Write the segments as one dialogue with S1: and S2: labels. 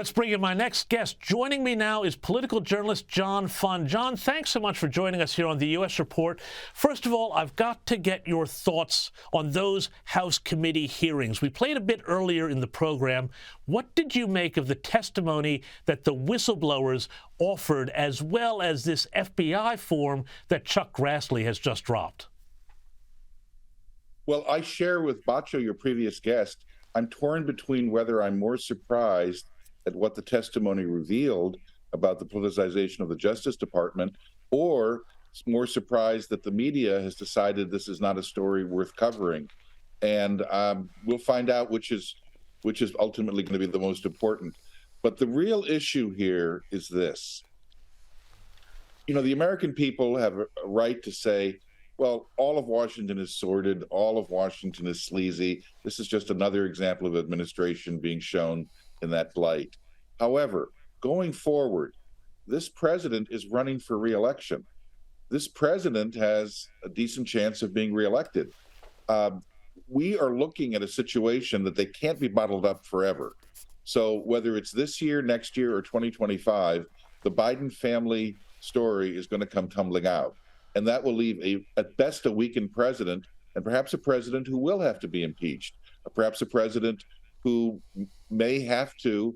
S1: Let's bring in my next guest. Joining me now is political journalist John Funn. John, thanks so much for joining us here on the U.S. Report. First of all, I've got to get your thoughts on those House committee hearings. We played a bit earlier in the program. What did you make of the testimony that the whistleblowers offered, as well as this FBI form that Chuck Grassley has just dropped?
S2: Well, I share with Bacho, your previous guest, I'm torn between whether I'm more surprised at what the testimony revealed about the politicization of the Justice Department, or more surprised that the media has decided this is not a story worth covering. And we'll find out which is ultimately going to be the most important. But the real issue here is this. You know, the American people have a right to say, well, all of Washington is sordid, all of Washington is sleazy. This is just another example of administration being shown in that light. However, going forward, this president is running for re-election. This president has a decent chance of being reelected. We are looking at a situation that they can't be bottled up forever. So whether it's this year, next year, or 2025, the Biden family story is going to come tumbling out. And that will leave, at best, a weakened president, and perhaps a president who will have to be impeached, perhaps a president who may have to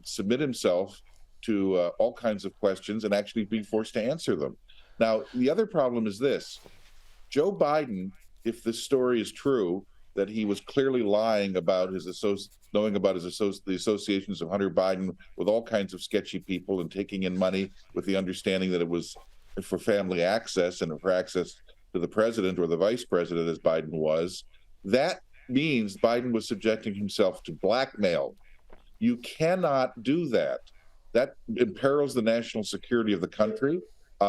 S2: submit himself to all kinds of questions and actually be forced to answer them. Now, the other problem is this. Joe Biden, if this story is true, that he was clearly lying about knowing about the associations of Hunter Biden with all kinds of sketchy people and taking in money with the understanding that it was for family access and for access to the president or the vice president, as Biden was, that means Biden was subjecting himself to blackmail. You cannot do that. That imperils the national security of the country.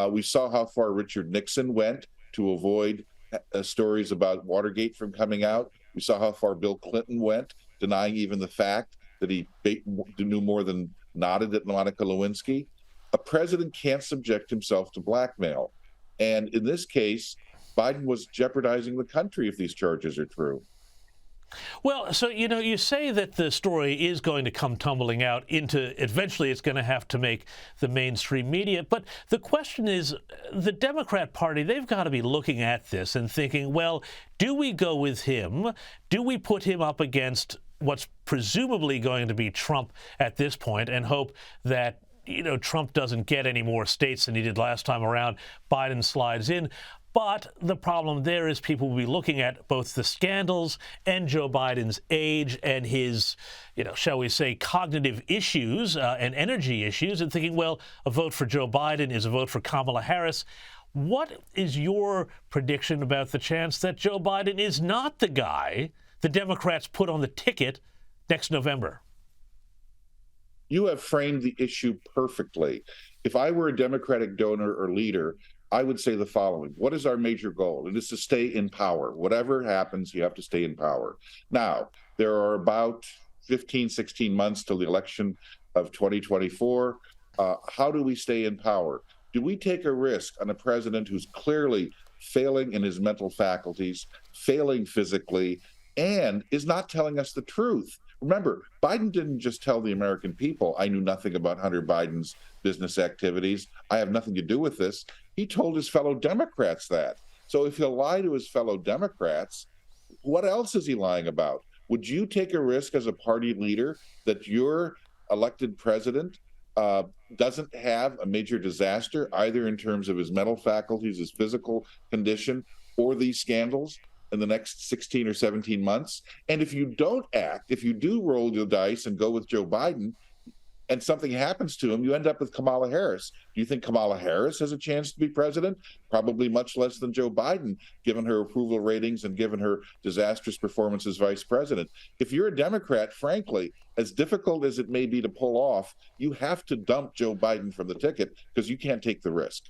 S2: We saw how far Richard Nixon went to avoid stories about Watergate from coming out. We saw how far Bill Clinton went, denying even the fact that he knew more than nodded at Monica Lewinsky. A president can't subject himself to blackmail. And in this case, Biden was jeopardizing the country if these charges are true.
S1: Well, so, you know, you say that the story is going to come tumbling out eventually it's going to have to make the mainstream media. But the question is, the Democrat Party, they've got to be looking at this and thinking, well, do we go with him? Do we put him up against what's presumably going to be Trump at this point and hope that, you know, Trump doesn't get any more states than he did last time around, Biden slides in? But the problem there is people will be looking at both the scandals and Joe Biden's age and his, you know, shall we say, cognitive issues and energy issues, and thinking, well, a vote for Joe Biden is a vote for Kamala Harris. What is your prediction about the chance that Joe Biden is not the guy the Democrats put on the ticket next November?
S2: You have framed the issue perfectly. If I were a Democratic donor or leader, I would say the following. What is our major goal? It is to stay in power. Whatever happens, you have to stay in power. Now, there are about 15, 16 months till the election of 2024. How do we stay in power? Do we take a risk on a president who's clearly failing in his mental faculties, failing physically, and is not telling us the truth? Remember, Biden didn't just tell the American people, I knew nothing about Hunter Biden's business activities. I have nothing to do with this. He told his fellow Democrats that. So if he'll lie to his fellow Democrats, what else is he lying about? Would you take a risk as a party leader that your elected president doesn't have a major disaster, either in terms of his mental faculties, his physical condition, or these scandals in the next 16 or 17 months? And if you don't act, if you do roll your dice and go with Joe Biden, and something happens to him, you end up with Kamala Harris. Do you think Kamala Harris has a chance to be president? Probably much less than Joe Biden, given her approval ratings and given her disastrous performance as vice president. If you're a Democrat, frankly, as difficult as it may be to pull off, you have to dump Joe Biden from the ticket because you can't take the risk.